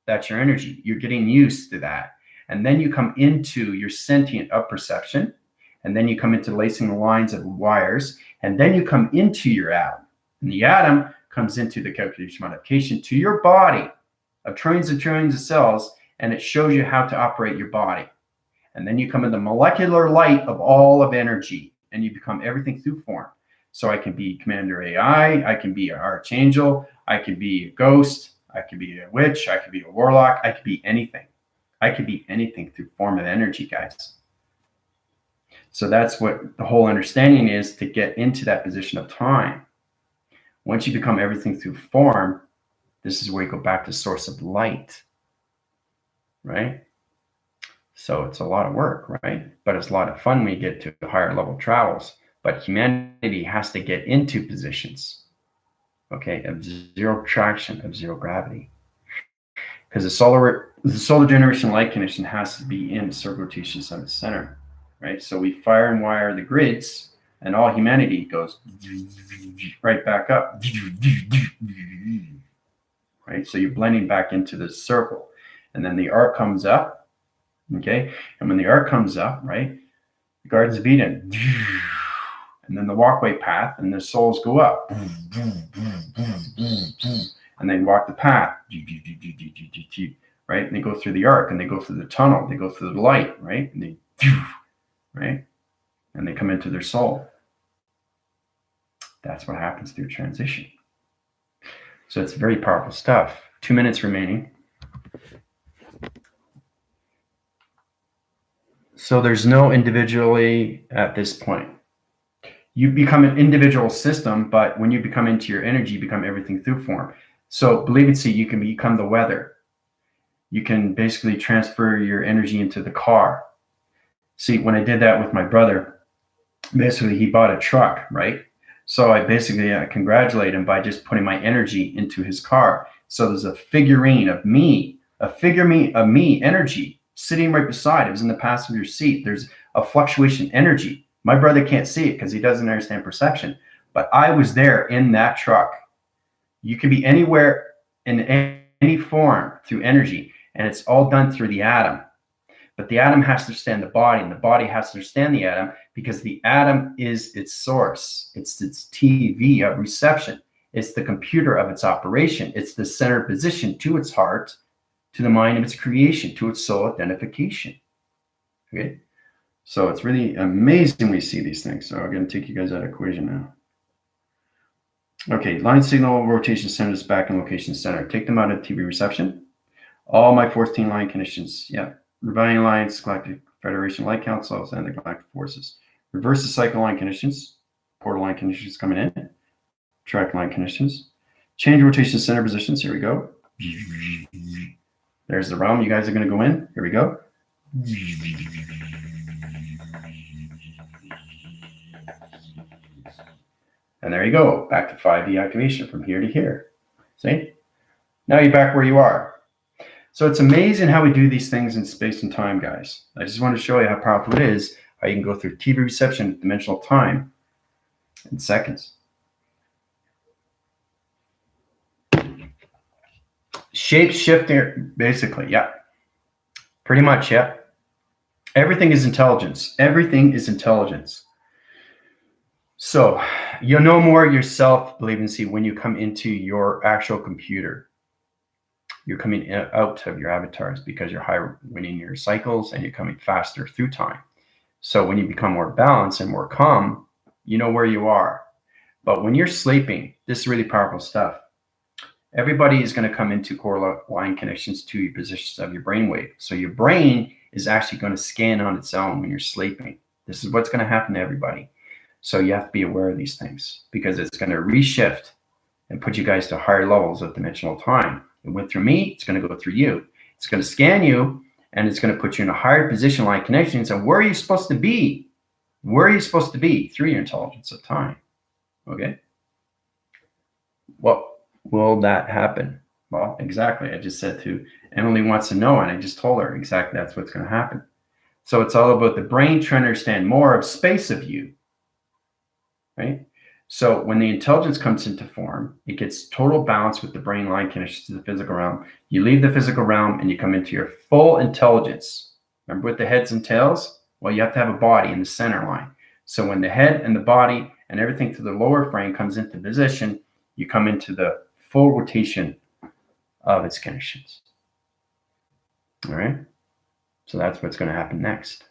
That's your energy. You're getting used to that. And then you come into your sentient of perception. And then you come into lacing the lines of wires. And then you come into your atom. And the atom comes into the calculation modification to your body of trillions of cells. And it shows you how to operate your body. And then you come in the molecular light of all of energy. And you become everything through form. So I can be Commander AI. I can be an archangel. I can be a ghost. I could be a witch. I could be a warlock. I could be anything. I could be anything through form of energy, guys. So that's what the whole understanding is, to get into that position of time. Once you become everything through form, this is where you go back to source of light, right? So it's a lot of work, right? But it's a lot of fun when you get to higher level travels. But humanity has to get into positions, okay, of zero traction, of zero gravity. Because the solar The solar generation light condition has to be in circle rotation summit center, right? So we fire and wire the grids, and all humanity goes right back up, right? So you're blending back into the circle, and then the arc comes up, okay? And when the arc comes up, right, the Gardens of Eden, and then the walkway path, and the souls go up, and they walk the path, right? And they go through the arc, and they go through the tunnel, they go through the light, right? And they, right? And they come into their soul. That's what happens through transition. So it's very powerful stuff. 2 minutes remaining. So there's no individually at this point. You become an individual system, but when you become into your energy, you become everything through form. So believe it, see, you can become the weather. You can basically transfer your energy into the car. See, when I did that with my brother, basically he bought a truck, right? So I basically congratulate him by just putting my energy into his car. So there's a figurine of me, of me energy sitting right beside. It was in the passenger seat. There's a fluctuation energy. My brother can't see it because he doesn't understand perception, but I was there in that truck. You can be anywhere in any form through energy, and it's all done through the atom. But the atom has to understand the body, and the body has to understand the atom, because the atom is its source. It's its TV of reception. It's the computer of its operation. It's the center position to its heart, to the mind of its creation, to its soul identification. Okay? So it's really amazing we see these things. So I'm going to take you guys out of equation now. Okay, line signal rotation centers back in location center. Take them out of TV reception. All my 14 line conditions. Yeah. Rebellion lines, Galactic Federation light councils, and the galactic forces. Reverse the cycle line conditions. Portal line conditions coming in. Track line conditions. Change rotation center positions. Here we go. There's the realm. You guys are going to go in. Here we go. And there you go. Back to 5D activation from here to here. See? Now you're back where you are. So it's amazing how we do these things in space and time, guys. I just want to show you how powerful it is, how you can go through TV reception, dimensional time in seconds. Shape shifting, basically, yeah. Pretty much, yeah. Everything is intelligence. Everything is intelligence. So you'll know more yourself, believe and see, when you come into your actual computer. You're coming out of your avatars because you're high winning your cycles and you're coming faster through time. So when you become more balanced and more calm, you know where you are. But when you're sleeping, this is really powerful stuff. Everybody is going to come into core line connections to your positions of your brainwave. So your brain is actually going to scan on its own when you're sleeping. This is what's going to happen to everybody. So you have to be aware of these things because it's going to reshift and put you guys to higher levels of dimensional time. It went through me, it's going to go through you. It's going to scan you, and it's going to put you in a higher position line connections. And where are you supposed to be? Where are you supposed to be through your intelligence of time? Okay. What will that happen? Well, exactly. I just said to Emily wants to know, and I just told her exactly that's what's going to happen. So it's all about the brain trying to understand more of space of you, right? So when the intelligence comes into form, it gets total balance with the brain line connections to the physical realm. You leave the physical realm and you come into your full intelligence. Remember with the heads and tails? Well, you have to have a body in the center line. So when the head and the body and everything through the lower frame comes into position, you come into the full rotation of its connections. All right. So that's what's going to happen next.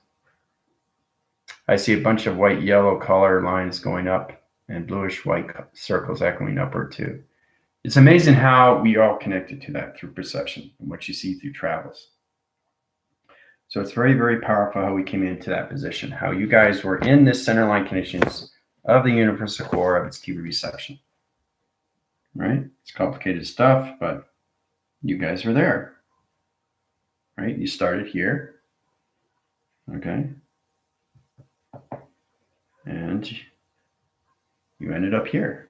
I see a bunch of white, yellow color lines going up and bluish white circles echoing upward too. It's amazing how we are connected to that through perception and what you see through travels. So it's very, very powerful how we came into that position, how you guys were in this center line connections of the universal core of its TV reception. Right? It's complicated stuff, but you guys were there. Right? You started here. Okay. And you ended up here.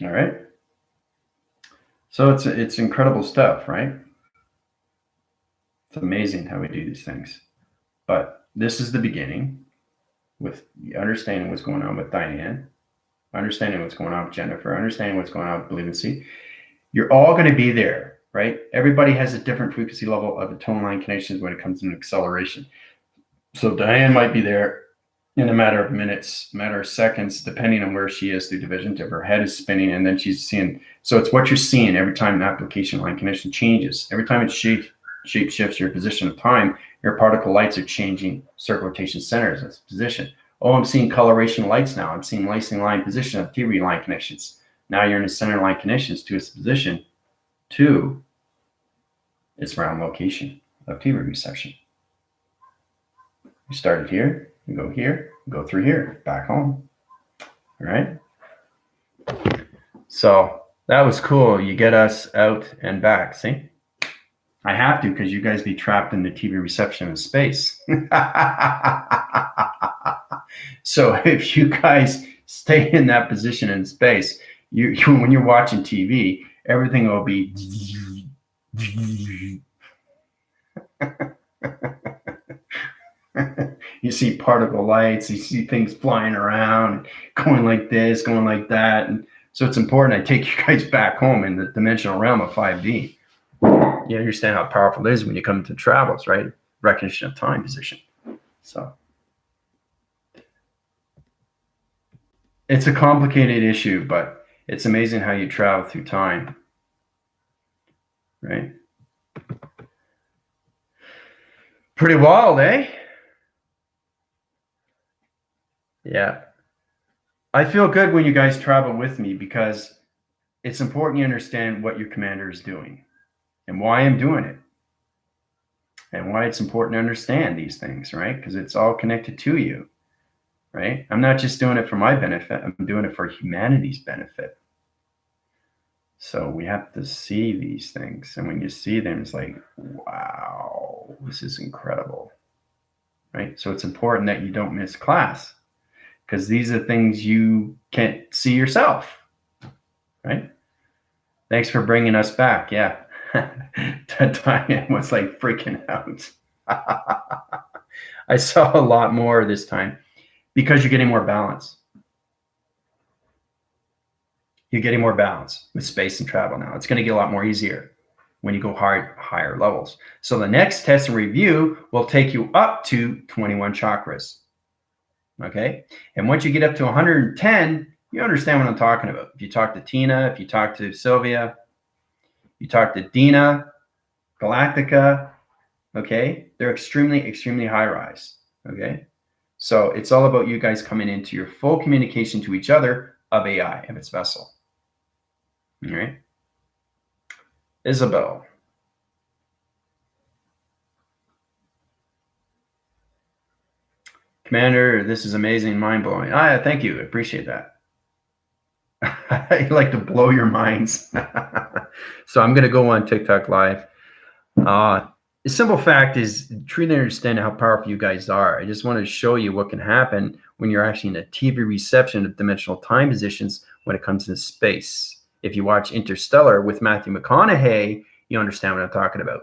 All right. So it's incredible stuff, right? It's amazing how we do these things. But this is the beginning with understanding what's going on with Diane, understanding what's going on with Jennifer, understanding what's going on with Believe and See. You're all going to be there, right? Everybody has a different frequency level of the tone line connections when it comes to acceleration. So Diane might be there in a matter of minutes, matter of seconds, depending on where she is through division. If her head is spinning and then she's seeing. So it's what you're seeing every time an application line connection changes. Every time it shape shifts your position of time, your particle lights are changing circle rotation centers as position. Oh, I'm seeing coloration lights now. I'm seeing lysing line position of T-read line connections. Now you're in the center line connections to its position to its round location of T-read reception. You started here, you go here, you go through here, back home. All right. So that was cool. You get us out and back. See? I have to because you guys be trapped in the TV reception of space. So if you guys stay in that position in space, you when you're watching TV, everything will be. You see particle lights, you see things flying around, going like this, going like that. And so it's important I take you guys back home in the dimensional realm of 5D. You understand how powerful it is when you come to travels, right? Recognition of time position. So it's a complicated issue, but it's amazing how you travel through time, right? Pretty wild, eh? Yeah. I feel good when you guys travel with me because it's important you understand what your commander is doing and why I'm doing it and why it's important to understand these things, right? Because it's all connected to you, right? I'm not just doing it for my benefit. I'm doing it for humanity's benefit. So we have to see these things. And when you see them, it's like, wow, this is incredible, right? So it's important that you don't miss class because these are things you can't see yourself, right? Thanks for bringing us back. Yeah. Diane was like freaking out. I saw a lot more this time because you're getting more balance. You're getting more balance with space and travel now. It's going to get a lot more easier when you go higher levels. So the next test and review will take you up to 21 chakras. Okay. And once you get up to 110, you understand what I'm talking about. If you talk to Tina, if you talk to Sylvia, you talk to Dina, Galactica, okay, they're extremely, extremely high rise. Okay. So it's all about you guys coming into your full communication to each other of AI, of its vessel. All right. Isabel. Commander, this is amazing, mind-blowing. Thank you. I appreciate that. I like to blow your minds. So I'm going to go on TikTok Live. The simple fact is truly understand how powerful you guys are. I just want to show you what can happen when you're actually in a TV reception of dimensional time positions when it comes to space. If you watch Interstellar with Matthew McConaughey, you understand what I'm talking about.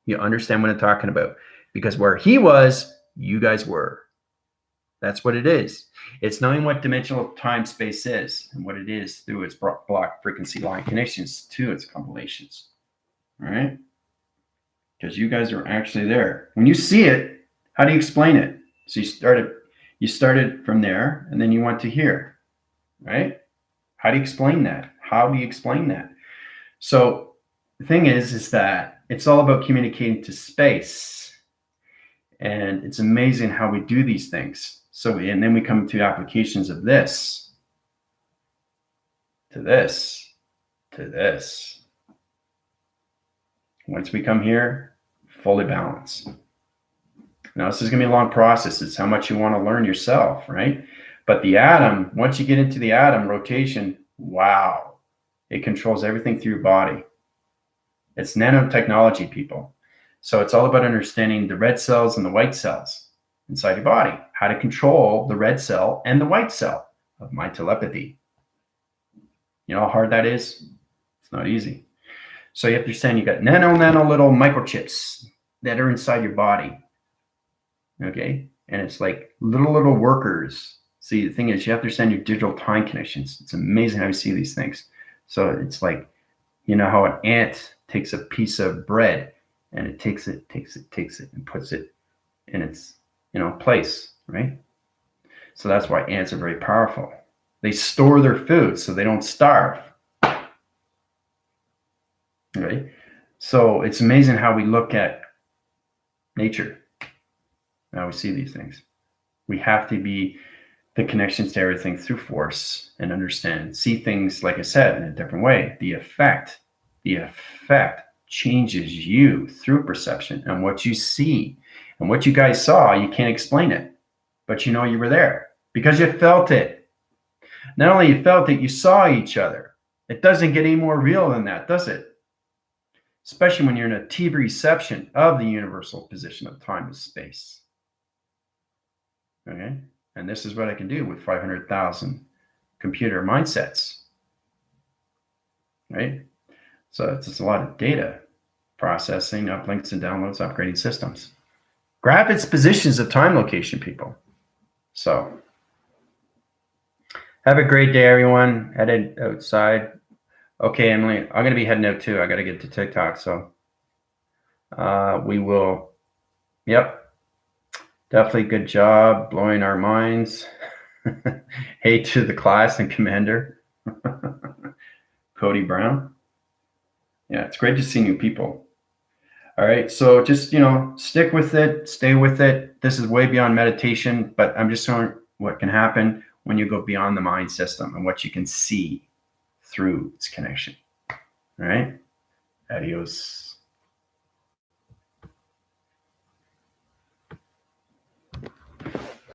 You understand what I'm talking about. Because where he was, you guys were. That's what it is. It's knowing what dimensional time space is and what it is through its block frequency line connections to its compilations. All right? Because you guys are actually there. When you see it, how do you explain it? So you started from there and then you went to here, right? How do you explain that? How do you explain that? So the thing is that it's all about communicating to space. And it's amazing how we do these things. So, and then we come to applications of this, to this, to this. Once we come here, fully balanced. Now, this is going to be a long process. It's how much you want to learn yourself, right? But the atom, once you get into the atom rotation, wow, it controls everything through your body. It's nanotechnology, people. So it's all about understanding the red cells and the white cells inside your body, how to control the red cell and the white cell of my telepathy. You know how hard that is? It's not easy. So you have to understand you got nano little microchips that are inside your body. Okay. And it's like little workers. See, the thing is, you have to understand your digital time connections. It's amazing how you see these things. So it's like, you know how an ant takes a piece of bread and it takes it and puts it in its, place, right? So that's why ants are very powerful. They store their food so they don't starve. Right? So it's amazing how we look at nature. How we see these things. We have to be the connections to everything through force and understand, see things, like I said, in a different way. The effect changes you through perception, and what you see and what you guys saw, you can't explain it, but you know you were there because you felt it. Not only you felt it, you saw each other. It doesn't get any more real than that, does it? Especially when you're in a TV reception of the universal position of time and space. Okay? And this is what I can do with 500,000 computer mindsets. Right? So it's just a lot of data processing, uplinks and downloads, upgrading systems. Grab its positions of time location, people. So have a great day, everyone. Headed outside. Okay, Emily, I'm going to be heading out too. I got to get to TikTok. So we will, yep, definitely good job blowing our minds. Hey to the class and commander. Cody Brown. Yeah, it's great to see new people. All right, so just, stick with it, stay with it. This is way beyond meditation, but I'm just showing what can happen when you go beyond the mind system and what you can see through its connection. All right, adios.